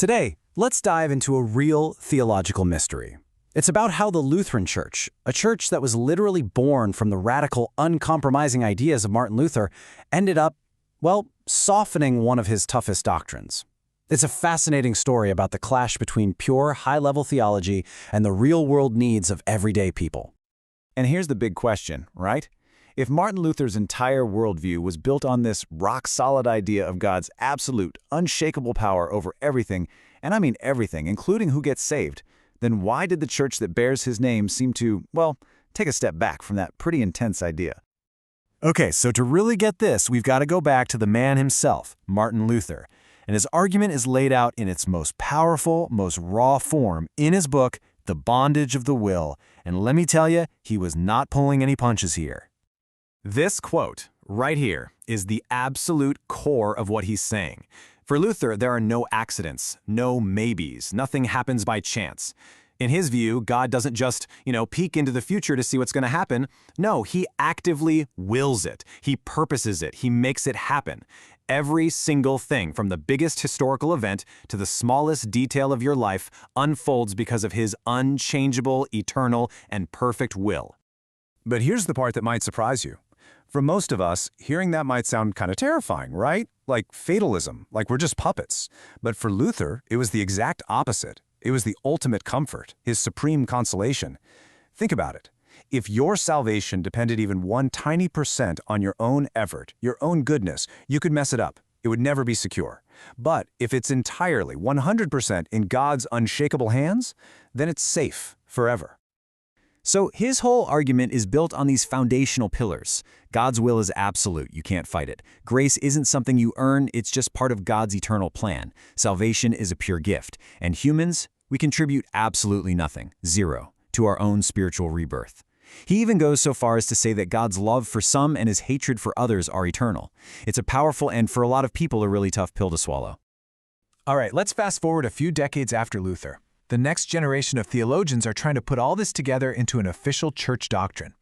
Today, let's dive into a real theological mystery. It's about how the Lutheran Church, a church that was literally born from the radical, uncompromising ideas of Martin Luther, ended up, well, softening one of his toughest doctrines. It's a fascinating story about the clash between pure, high-level theology and the real-world needs of everyday people. And here's the big question, right? If Martin Luther's entire worldview was built on this rock-solid idea of God's absolute, unshakable power over everything, and I mean everything, including who gets saved, then why did the church that bears his name seem to, well, take a step back from that pretty intense idea? Okay, so to really get this, we've got to go back to the man himself, Martin Luther. And his argument is laid out in its most powerful, most raw form in his book, The Bondage of the Will. And let me tell you, he was not pulling any punches here. This quote, right here, is the absolute core of what he's saying. For Luther, there are no accidents, no maybes, nothing happens by chance. In his view, God doesn't just, peek into the future to see what's going to happen. No, he actively wills it. He purposes it. He makes it happen. Every single thing, from the biggest historical event to the smallest detail of your life, unfolds because of his unchangeable, eternal, and perfect will. But here's the part that might surprise you. For most of us, hearing that might sound kind of terrifying, right? Like fatalism, like we're just puppets. But for Luther, it was the exact opposite. It was the ultimate comfort, his supreme consolation. Think about it. If your salvation depended even 1 tiny % on your own effort, your own goodness, you could mess it up. It would never be secure. But if it's entirely 100% in God's unshakable hands, then it's safe forever. So his whole argument is built on these foundational pillars. God's will is absolute, you can't fight it. Grace isn't something you earn, it's just part of God's eternal plan. Salvation is a pure gift. And humans, we contribute absolutely nothing, zero, to our own spiritual rebirth. He even goes so far as to say that God's love for some and his hatred for others are eternal. It's a powerful and, for a lot of people, a really tough pill to swallow. All right, let's fast forward a few decades after Luther. The next generation of theologians are trying to put all this together into an official church doctrine.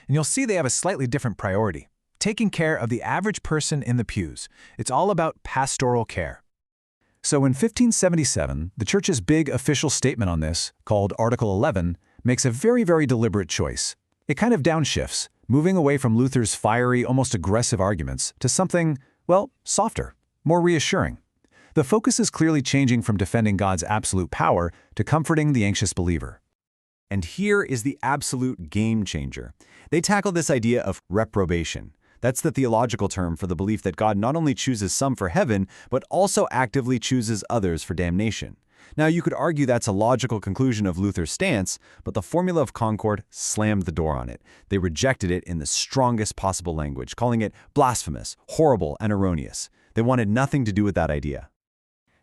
And you'll see they have a slightly different priority: taking care of the average person in the pews. It's all about pastoral care. So in 1577, the church's big official statement on this, called Article 11, makes a very, very deliberate choice. It kind of downshifts, moving away from Luther's fiery, almost aggressive arguments to something, well, softer, more reassuring. The focus is clearly changing from defending God's absolute power to comforting the anxious believer. And here is the absolute game changer. They tackle this idea of reprobation. That's the theological term for the belief that God not only chooses some for heaven, but also actively chooses others for damnation. Now, you could argue that's a logical conclusion of Luther's stance, but the Formula of Concord slammed the door on it. They rejected it in the strongest possible language, calling it blasphemous, horrible, and erroneous. They wanted nothing to do with that idea.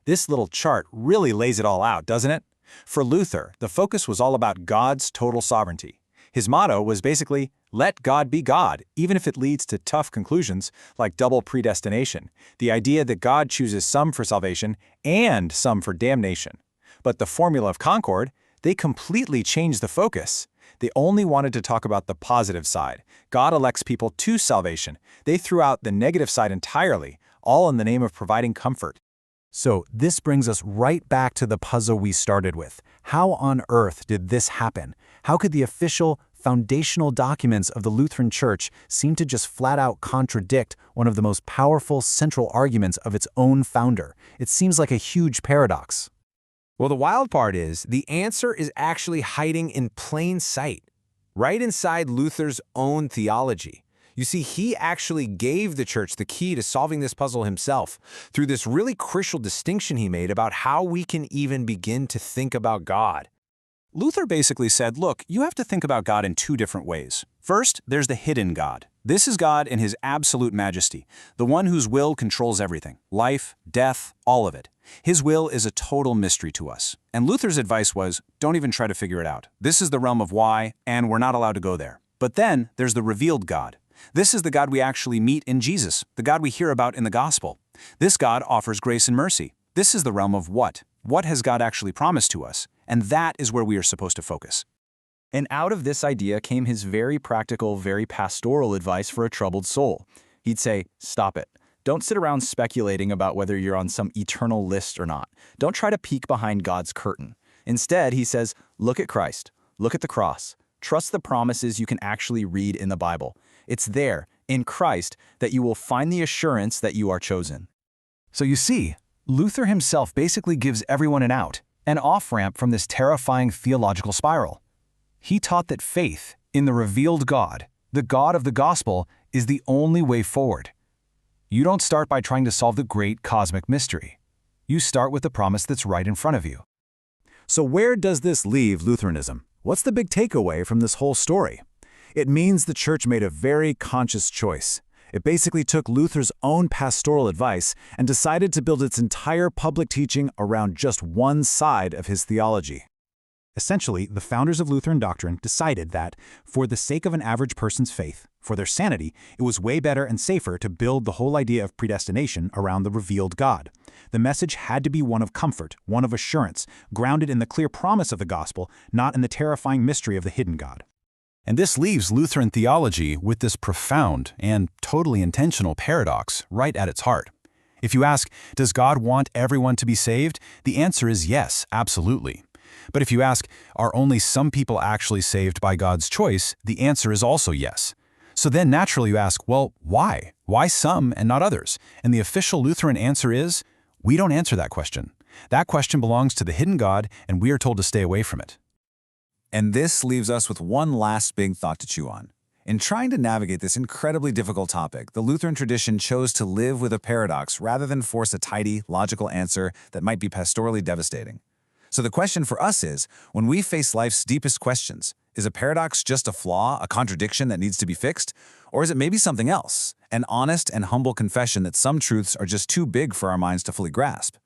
This little chart really lays it all out, doesn't it? For Luther, the focus was all about God's total sovereignty. His motto was basically, let God be God, even if it leads to tough conclusions like double predestination, the idea that God chooses some for salvation and some for damnation. But the Formula of Concord, they completely changed the focus. They only wanted to talk about the positive side. God elects people to salvation. They threw out the negative side entirely, all in the name of providing comfort. So this brings us right back to the puzzle we started with. How on earth did this happen? How could the official, foundational documents of the Lutheran Church seem to just flat out contradict one of the most powerful central arguments of its own founder? It seems like a huge paradox. Well, the wild part is, the answer is actually hiding in plain sight, right inside Luther's own theology. You see, he actually gave the church the key to solving this puzzle himself through this really crucial distinction he made about how we can even begin to think about God. Luther basically said, look, you have to think about God in 2 different ways. First, there's the hidden God. This is God in his absolute majesty, the one whose will controls everything, life, death, all of it. His will is a total mystery to us. And Luther's advice was, don't even try to figure it out. This is the realm of why, and we're not allowed to go there. But then there's the revealed God. This is the God we actually meet in Jesus, the God we hear about in the gospel. This God offers grace and mercy. This is the realm of what? What has God actually promised to us? And that is where we are supposed to focus. And out of this idea came his very practical, very pastoral advice for a troubled soul. He'd say, stop it. Don't sit around speculating about whether you're on some eternal list or not. Don't try to peek behind God's curtain. Instead, he says, look at Christ. Look at the cross. Trust the promises you can actually read in the Bible. It's there, in Christ, that you will find the assurance that you are chosen. So you see, Luther himself basically gives everyone an out, an off-ramp from this terrifying theological spiral. He taught that faith in the revealed God, the God of the gospel, is the only way forward. You don't start by trying to solve the great cosmic mystery. You start with the promise that's right in front of you. So where does this leave Lutheranism? What's the big takeaway from this whole story? It means the church made a very conscious choice. It basically took Luther's own pastoral advice and decided to build its entire public teaching around just one side of his theology. Essentially, the founders of Lutheran doctrine decided that, for the sake of an average person's faith, for their sanity, it was way better and safer to build the whole idea of predestination around the revealed God. The message had to be one of comfort, one of assurance, grounded in the clear promise of the gospel, not in the terrifying mystery of the hidden God. And this leaves Lutheran theology with this profound and totally intentional paradox right at its heart. If you ask, does God want everyone to be saved? The answer is yes, absolutely. But if you ask, are only some people actually saved by God's choice? The answer is also yes. So then naturally you ask, well, why? Why some and not others? And the official Lutheran answer is, we don't answer that question. That question belongs to the hidden God, and we are told to stay away from it. And this leaves us with one last big thought to chew on. In trying to navigate this incredibly difficult topic, the Lutheran tradition chose to live with a paradox rather than force a tidy, logical answer that might be pastorally devastating. So the question for us is, when we face life's deepest questions, is a paradox just a flaw, a contradiction that needs to be fixed? Or is it maybe something else, an honest and humble confession that some truths are just too big for our minds to fully grasp?